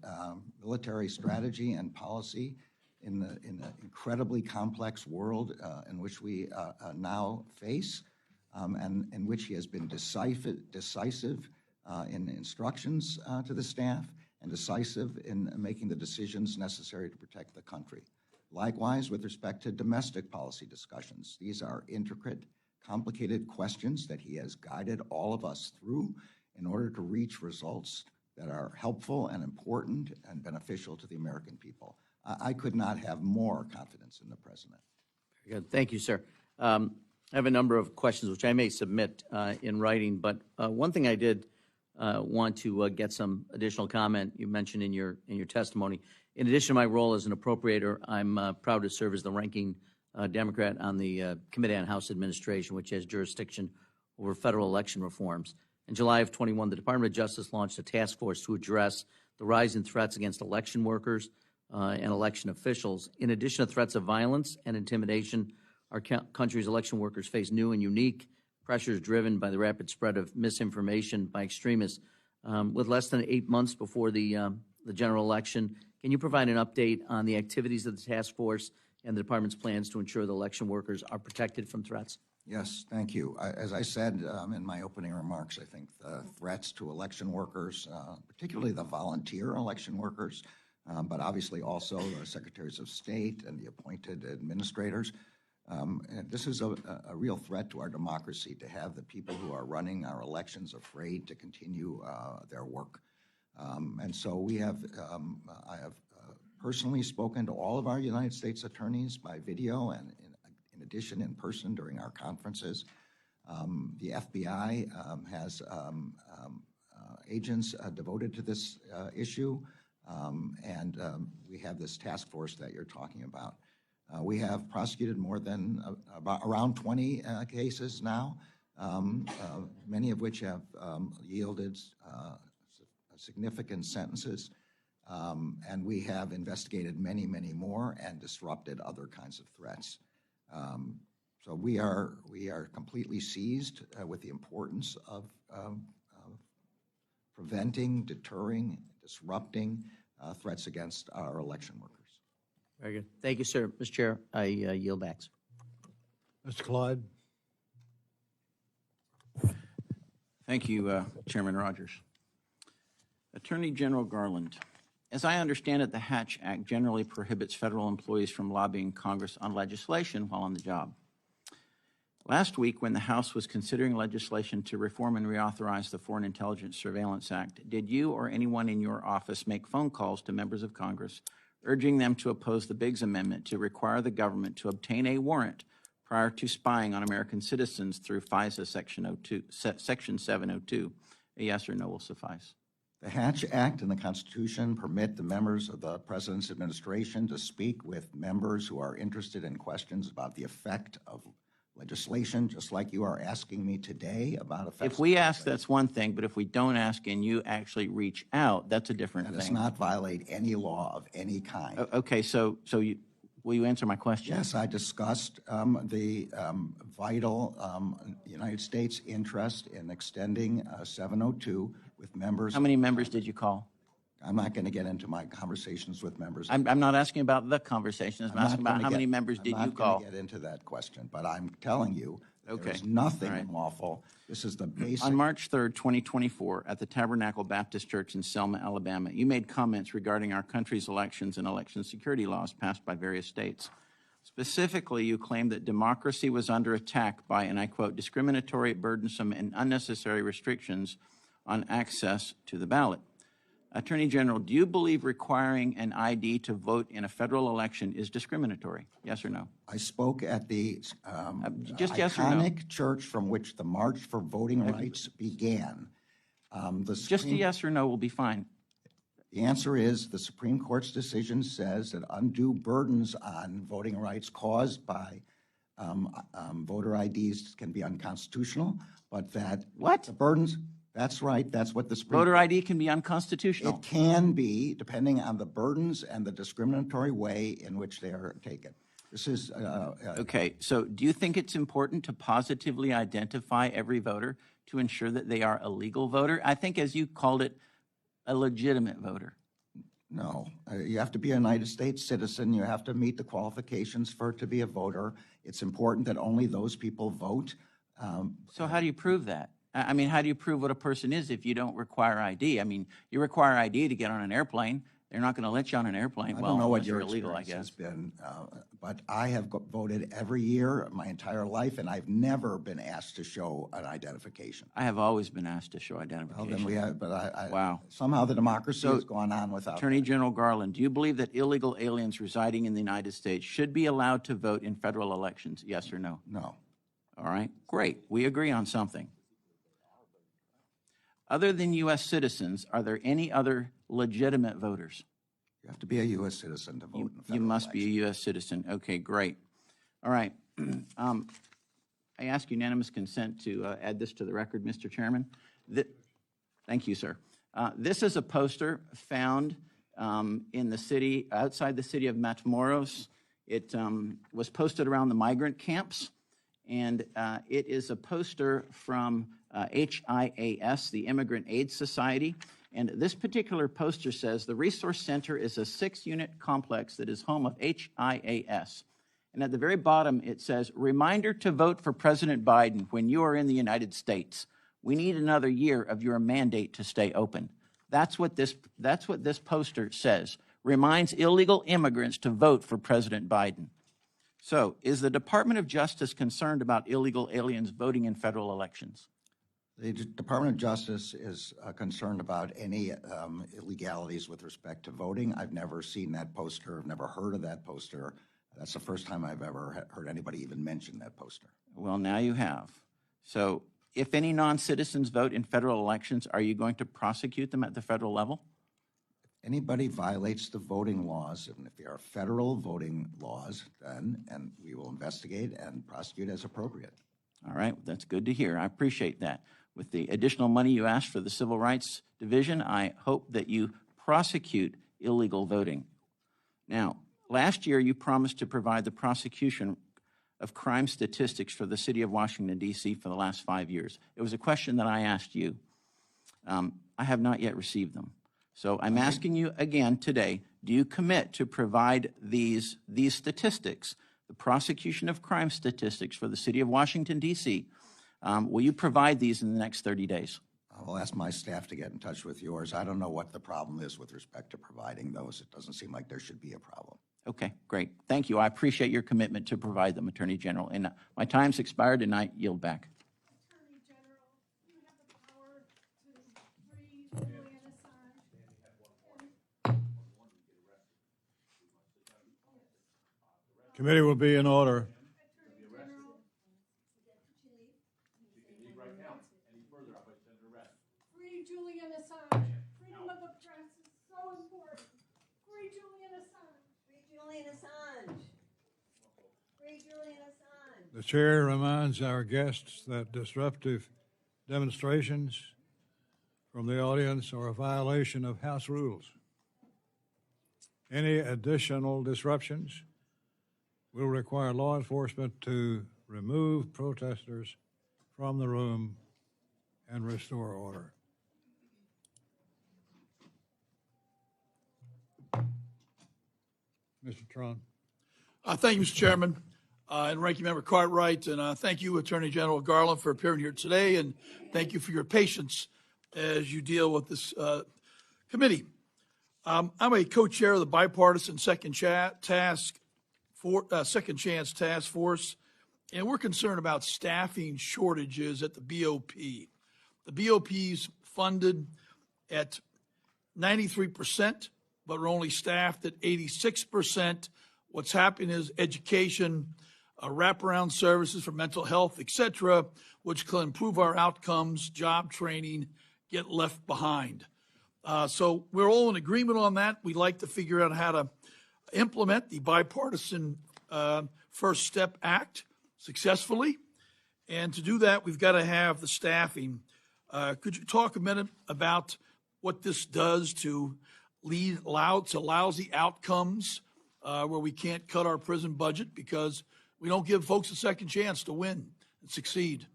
military strategy and policy in the incredibly complex world in which we now face, and in which he has been decisive in instructions to the staff and decisive in making the decisions necessary to protect the country. Likewise, with respect to domestic policy discussions, these are intricate, complicated questions that he has guided all of us through in order to reach results that are helpful and important and beneficial to the American people. I could not have more confidence in the President. Very good. Thank you, sir. I have a number of questions which I may submit in writing, but one thing I did want to get some additional comment. You mentioned in your testimony, in addition to my role as an appropriator, I'm proud to serve as the ranking Democrat on the Committee on House Administration, which has jurisdiction over federal election reforms. In July of 21, the Department of Justice launched a task force to address the rise in threats against election workers and election officials. In addition to threats of violence and intimidation, our country's election workers face new and unique pressures driven by the rapid spread of misinformation by extremists. With less than 8 months before the general election, can you provide an update on the activities of the task force and the department's plans to ensure the election workers are protected from threats? Yes, thank you. As I said in my opening remarks, I think the threats to election workers, particularly the volunteer election workers, but obviously also the secretaries of state and the appointed administrators, and this is a real threat to our democracy to have the people who are running our elections afraid to continue their work. And so we have, I have personally spoken to all of our United States attorneys by video and in addition in person during our conferences. The FBI has agents devoted to this issue, and we have this task force that you're talking about. We have prosecuted more than around 20 cases now, many of which have yielded significant sentences, and we have investigated many, many more and disrupted other kinds of threats. So we are completely seized with the importance of preventing, deterring, disrupting threats against our election workers. Very good. Thank you, sir. Mr. Chair, I yield back. Mr. Clyde? Thank you, Chairman Rogers. Attorney General Garland, as I understand it, the Hatch Act generally prohibits federal employees from lobbying Congress on legislation while on the job. Last week, when the House was considering legislation to reform and reauthorize the Foreign Intelligence Surveillance Act, did you or anyone in your office make phone calls to members of Congress urging them to oppose the Biggs Amendment to require the government to obtain a warrant prior to spying on American citizens through FISA Section 702? A yes or no will suffice. The Hatch Act and the Constitution permit the members of the President's administration to speak with members who are interested in questions about the effect of legislation, just like you are asking me today about effects. If we ask, that's one thing, but if we don't ask and you actually reach out, that's a different That thing. does not violate any law of any kind. Okay, so will you answer my question? Yes, I discussed the vital United States interest in extending 702 with members. How many members did you call? I'm not going to get into my conversations with members. I'm not asking about the conversation. I'm asking about how many members did you I'm not call? going to get into that question, but I'm telling you, Okay. there is nothing All right. unlawful. This is the basic. On March 3rd, 2024, at the Tabernacle Baptist Church in Selma, Alabama, you made comments regarding our country's elections and election security laws passed by various states. Specifically, you claimed that democracy was under attack by, and I quote, discriminatory, burdensome, and unnecessary restrictions on access to the ballot. Attorney General, do you believe requiring an ID to vote in a federal election is discriminatory? Yes or no? I spoke at the just yes or no. iconic church from which the March for Voting Rights began. Just a yes or no will be fine. The answer is the Supreme Court's decision says that undue burdens on voting rights caused by voter IDs can be unconstitutional, but that What? the burdens, that's right, that's what the Supreme Voter ID can be unconstitutional. It can be, depending on the burdens and the discriminatory way in which they are taken. This is Okay, so do you think it's important to positively identify every voter to ensure that they are a legal voter? I think, as you called it, a legitimate voter. no. You have to be a United States citizen. You have to meet the qualifications for to be a voter. It's important that only those people vote. So how do you prove that? I mean, how do you prove what a person is if you don't require ID? I mean, you require ID to get on an airplane. They're not going to let you on an airplane. I Well, don't know what unless your you're illegal, I experience guess. has been, but I have voted every year my entire life, and I've never been asked to show an identification. I have always been asked to show Well, identification. then we have, but Wow. somehow the democracy So, has gone on without Attorney that. General Garland, do you believe that illegal aliens residing in the United States should be allowed to vote in federal elections? Yes or no? No. All right, great. We agree on something. Other than U.S. citizens, are there any other legitimate voters? You have to be a U.S. citizen to vote in federal You must be a elections. U.S. citizen. Okay, great. All right. I ask unanimous consent to add this to the record, Mr. Chairman. Thank you, sir. This is a poster found in the city, outside the city of Matamoros. It was posted around the migrant camps, and it is a poster from HIAS, the Immigrant Aid Society. And this particular poster says the Resource Center is a 6-unit complex that is home of HIAS. And at the very bottom, it says, reminder to vote for President Biden when you are in the United States. We need another year of your mandate to stay open. That's what this poster says. Reminds illegal immigrants to vote for President Biden. So, is the Department of Justice concerned about illegal aliens voting in federal elections? The Department of Justice is concerned about any illegalities with respect to voting. I've never seen that poster. I've never heard of that poster. That's the first time I've ever heard anybody even mention that poster. Well, now you have. So if any non-citizens vote in federal elections, are you going to prosecute them at the federal level? Anybody violates the voting laws, and if they are federal voting laws, then and we will investigate and prosecute as appropriate. All right, that's good to hear. I appreciate that. With the additional money you asked for the Civil Rights Division, I hope that you prosecute illegal voting. Now, last year you promised to provide the prosecution of crime statistics for the city of Washington, D.C. for the last 5 years. It was a question that I asked you. I have not yet received them. So I'm asking you again today, do you commit to provide these statistics, the prosecution of crime statistics for the city of Washington, D.C.? Will you provide these in the next 30 days? I'll ask my staff to get in touch with yours. I don't know what the problem is with respect to providing those. It doesn't seem like there should be a problem. Okay, great. Thank you. I appreciate your commitment to provide them, Attorney General. And my time's expired, and I yield back. Attorney General, you have the power to free Julian Assange. Committee will be in order. Free Julian Assange. Freedom of the press is so important. Free Julian Assange. Free Julian Assange. Free Julian Assange. The chair reminds our guests that disruptive demonstrations from the audience are a violation of House rules. Any additional disruptions will require law enforcement to remove protesters from the room and restore order. Mr. Tron. Thank you, Mr. Chairman, and Ranking Member Cartwright, and thank you, Attorney General Garland, for appearing here today, and thank you for your patience as you deal with this committee. I'm a co-chair of the bipartisan Second Chance Task Force, and we're concerned about staffing shortages at the BOP. The BOP's funded at 93%, but we're only staffed at 86%. What's happening is education, wraparound services for mental health, et cetera, which can improve our outcomes, job training, get left behind. So we're all in agreement on that. We'd like to figure out how to implement the bipartisan First Step Act successfully. And to do that, we've got to have the staffing. Could you talk a minute about what this does to lead to lousy outcomes where we can't cut our prison budget because we don't give folks a second chance to win and succeed?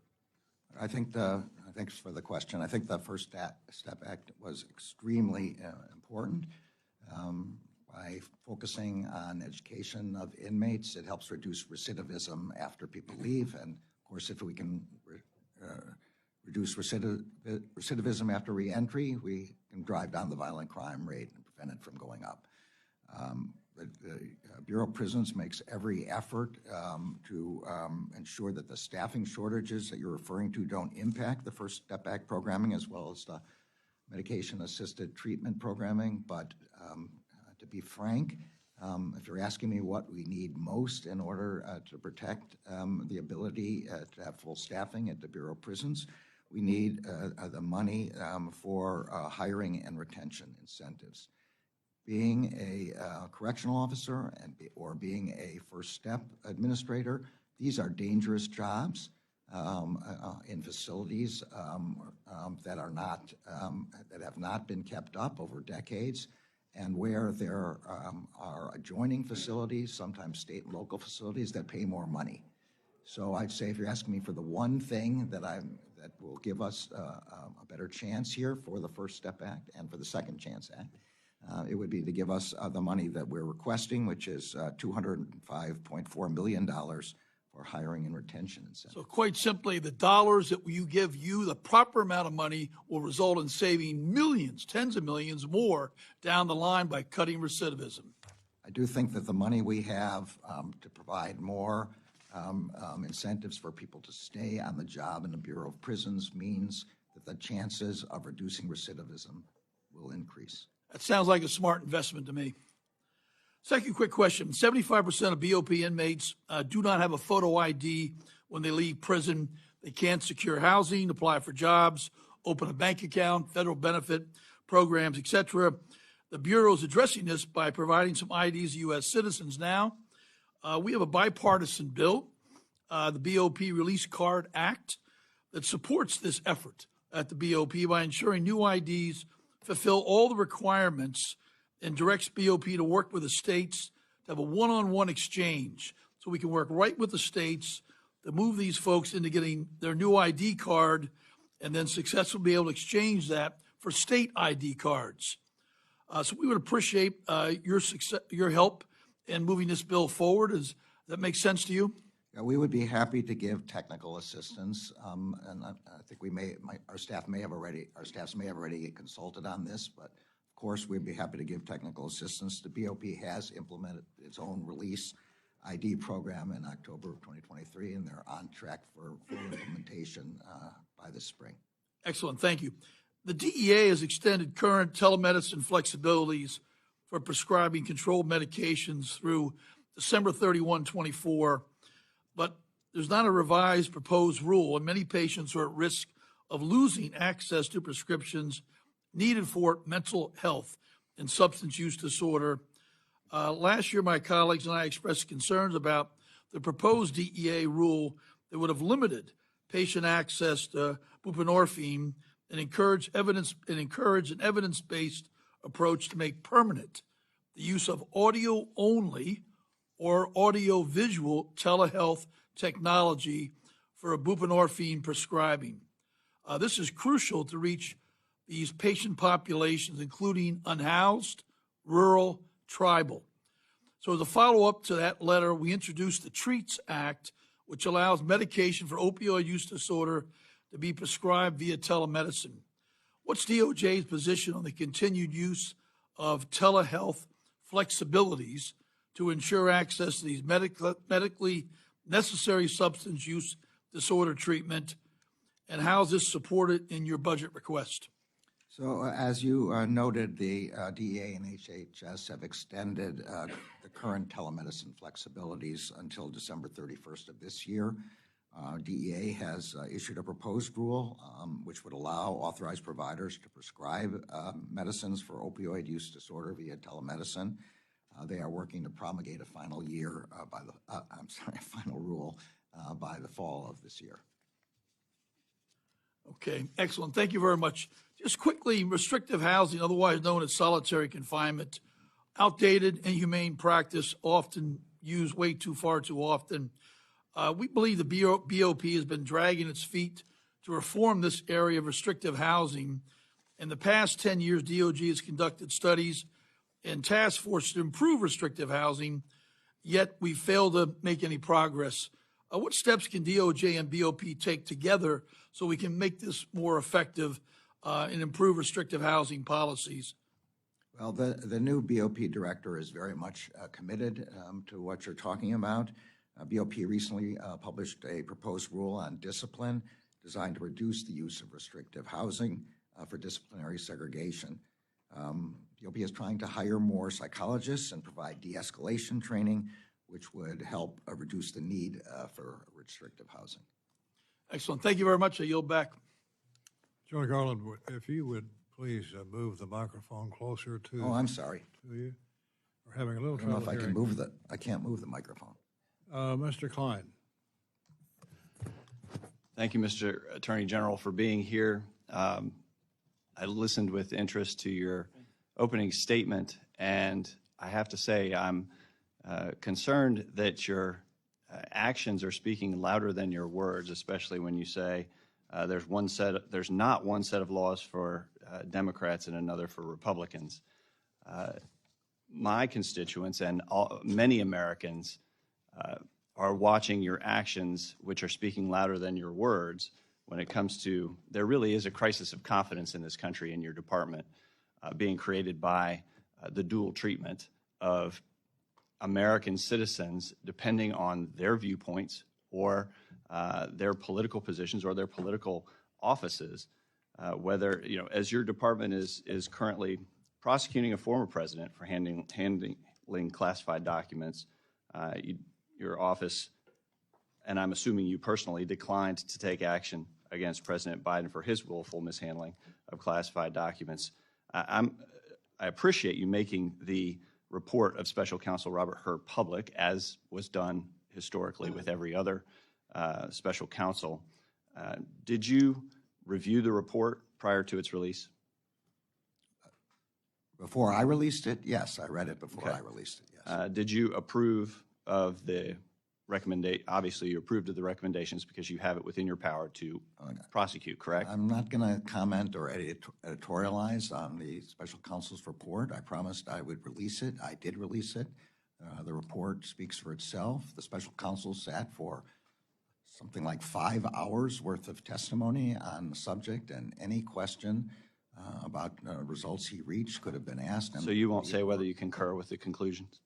Thanks for the question. I think the First Step Act was extremely important. By focusing on education of inmates, it helps reduce recidivism after people leave. And of course, if we can reduce recidivism after reentry, we can drive down the violent crime rate and prevent it from going up. The Bureau of Prisons makes every effort to ensure that the staffing shortages that you're referring to don't impact the First Step Act programming as well as the medication-assisted treatment programming. But to be frank, if you're asking me what we need most in order to protect the ability to have full staffing at the Bureau of Prisons, we need the money for hiring and retention incentives. Being a correctional officer or being a First Step administrator, these are dangerous jobs in facilities that have not been kept up over decades, and where there are adjoining facilities, sometimes state and local facilities, that pay more money. So I'd say if you're asking me for the one thing that will give us a better chance here for the First Step Act and for the Second Chance Act, it would be to give us the money that we're requesting, which is $205.4 million for hiring and retention incentives. So quite simply, the dollars that you give you, the proper amount of money, will result in saving millions, tens of millions more down the line by cutting recidivism. I do think that the money we have to provide more incentives for people to stay on the job in the Bureau of Prisons means the chances of reducing recidivism will increase. That sounds like a smart investment to me. Second quick question. 75% of BOP inmates do not have a photo ID when they leave prison. They can't secure housing, apply for jobs, open a bank account, federal benefit programs, etc. The Bureau is addressing this by providing some IDs to U.S. citizens now. We have a bipartisan bill, the BOP Release Card Act, that supports this effort at the BOP by ensuring new IDs fulfill all the requirements and directs BOP to work with the states to have a one-on-one exchange so we can work right with the states to move these folks into getting their new ID card and then successfully be able to exchange that for state ID cards. So we would appreciate your help in moving this bill forward. Does that make sense to you? Yeah, we would be happy to give technical assistance, and I think our staffs may have already consulted on this, but of course we'd be happy to give technical assistance. The BOP has implemented its own release ID program in October of 2023, and they're on track for full implementation by this spring. Excellent, thank you. The DEA has extended current telemedicine flexibilities for prescribing controlled medications through December 31, 24, but there's not a revised proposed rule, and many patients are at risk of losing access to prescriptions needed for mental health and substance use disorder. Last year, my colleagues and I expressed concerns about the proposed DEA rule that would have limited patient access to buprenorphine and encourage an evidence-based approach to make permanent the use of audio-only or audio-visual telehealth technology for buprenorphine prescribing. This is crucial to reach these patient populations, including unhoused, rural, tribal. So as a follow-up to that letter, we introduced the TREATS Act, which allows medication for opioid use disorder to be prescribed via telemedicine. What's DOJ's position on the continued use of telehealth flexibilities to ensure access to these medically necessary substance use disorder treatment, and how is this supported in your budget request? So as you noted, the DEA and HHS have extended the current telemedicine flexibilities until December 31st of this year. DEA has issued a proposed rule which would allow authorized providers to prescribe medicines for opioid use disorder via telemedicine. They are working to promulgate a final rule by the fall of this year. Okay, excellent. Thank you very much. Just quickly, restrictive housing, otherwise known as solitary confinement, outdated, inhumane practice, often used way too far too often. We believe the BOP has been dragging its feet to reform this area of restrictive housing. In the past 10 years, DOJ has conducted studies and task forces to improve restrictive housing, yet we failed to make any progress. What steps can DOJ and BOP take together so we can make this more effective and improve restrictive housing policies? Well, the new BOP director is very much committed to what you're talking about. BOP recently published a proposed rule on discipline designed to reduce the use of restrictive housing for disciplinary segregation. BOP is trying to hire more psychologists and provide de-escalation training, which would help reduce the need for restrictive housing. Excellent. Thank you very much. I yield back. General Garland, if you would please move the microphone closer to. Oh, I'm sorry. To you. We're having a little I don't know trouble if I can hearing. move I can't move the microphone. Mr. Klein. Thank you, Mr. Attorney General, for being here. I listened with interest to your opening statement, and I have to say I'm concerned that your actions are speaking louder than your words, especially when you say there's not one set of laws for Democrats and another for Republicans. My constituents and many Americans are watching your actions, which are speaking louder than your words, when it comes to, there really is a crisis of confidence in this country in your department being created by the dual treatment of American citizens depending on their viewpoints or their political positions or their political offices whether, you know, as your department is currently prosecuting a former president for handling classified documents, your office, and I'm assuming you personally, declined to take action against President Biden for his willful mishandling of classified documents. I appreciate you making the report of Special Counsel Robert Hur public, as was done historically with every other special counsel. Did you review the report prior to its release? Before I released it, yes, I read it before I released it, yes. Did you approve of the recommendation? Obviously, you approved of the recommendations because you have it within your power to prosecute, correct? I'm not going to comment or editorialize on the special counsel's report. I promised I would release it. I did release it. The report speaks for itself. The special counsel sat for something like 5 hours worth of testimony on the subject, and any question about results he reached could have been asked. So you won't say whether you concur with the conclusions?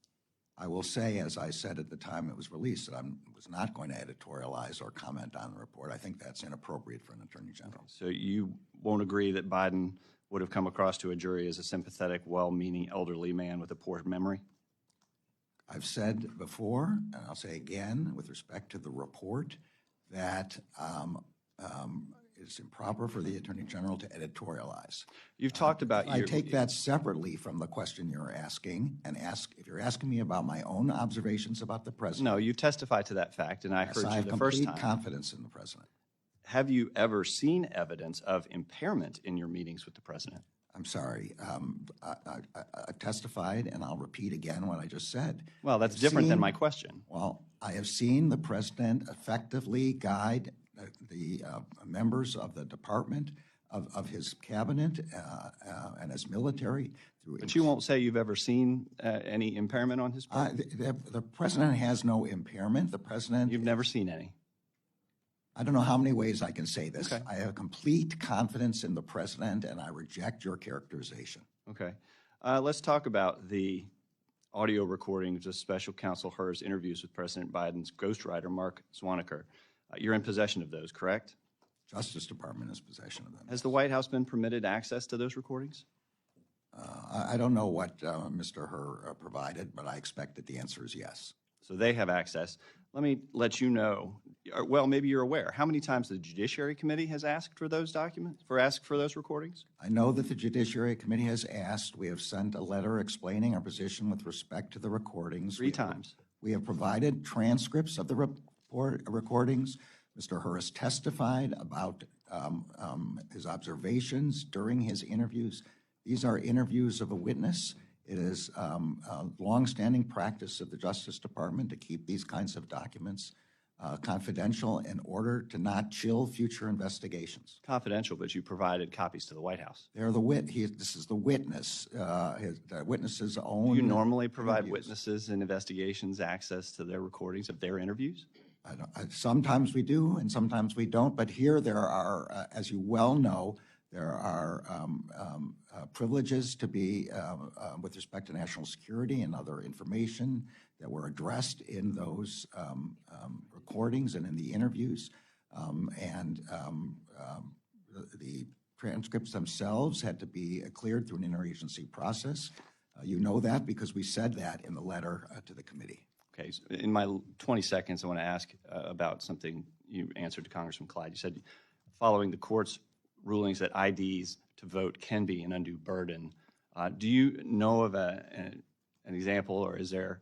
I will say, as I said at the time it was released, that I was not going to editorialize or comment on the report. I think that's inappropriate for an attorney general. So you won't agree that Biden would have come across to a jury as a sympathetic, well-meaning elderly man with a poor memory? I've said before, and I'll say again, with respect to the report, that it's improper for the Attorney General to editorialize. You've talked about I take that separately from the question you're asking, and if you're asking me about my own observations about the president. No, you testified to that fact, and I heard I you have the first complete time. confidence in the president. Have you ever seen evidence of impairment in your meetings with the president? I'm sorry. I testified, and I'll repeat again what I just said. Well, that's different than my question. Well, I have seen the president effectively guide the members of the department, of his cabinet, and his military. But you won't say you've ever seen any impairment on his part? The president has no impairment. The president... You've never seen any? I don't know how many ways I can say this. Okay. I have complete confidence in the president, and I reject your characterization. Okay. Let's talk about the audio recordings of Special Counsel Hur's interviews with President Biden's ghostwriter, Mark Swaniker. You're in possession of those, correct? Justice Department is possession of them. Has the White House been permitted access to those recordings? I don't know what Mr. Hur provided, but I expect that the answer is yes. So they have access. Let me let you know, well, maybe you're aware, how many times the Judiciary Committee has asked for those documents, asked for those recordings? I know that the Judiciary Committee has asked. We have sent a letter explaining our position with respect to the recordings. 3 times. We have provided transcripts of the recordings. Mr. Hur has testified about his observations during his interviews. These are interviews of a witness. It is a longstanding practice of the Justice Department to keep these kinds of documents confidential in order to not chill future investigations. Confidential, but you provided copies to the White House. They're this is the witness, the witness's own. Do you normally provide interviews. witnesses in investigations access to their recordings of their interviews? Sometimes we do, and sometimes we don't. But here there are, as you well know, there are privileges to be with respect to national security and other information that were addressed in those recordings and in the interviews. The transcripts themselves had to be cleared through an interagency process. You know that because we said that in the letter to the committee. Okay, so in my 20 seconds, I want to ask about something you answered to Congressman Clyde. You said following the court's rulings that IDs to vote can be an undue burden. Do you know of an example, or is there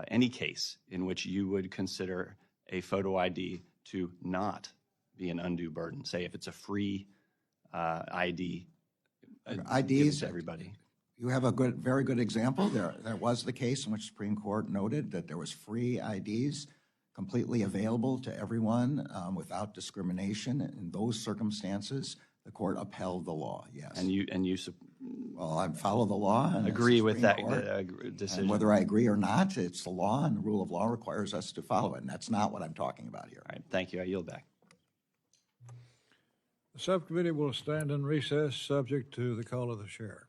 any case in which you would consider a photo ID to not be an undue burden? Say if it's a free ID, IDs to everybody. You have a very good example. There was the case in which the Supreme Court noted that there was free IDs completely available to everyone without discrimination. In those circumstances, the court upheld the law. Yes. And you well, I follow the law. And agree with that decision. And whether I agree or not, it's the law, and the rule of law requires us to follow it. And that's not what I'm talking about here. All right. Thank you. I yield back. The subcommittee will stand in recess subject to the call of the chair.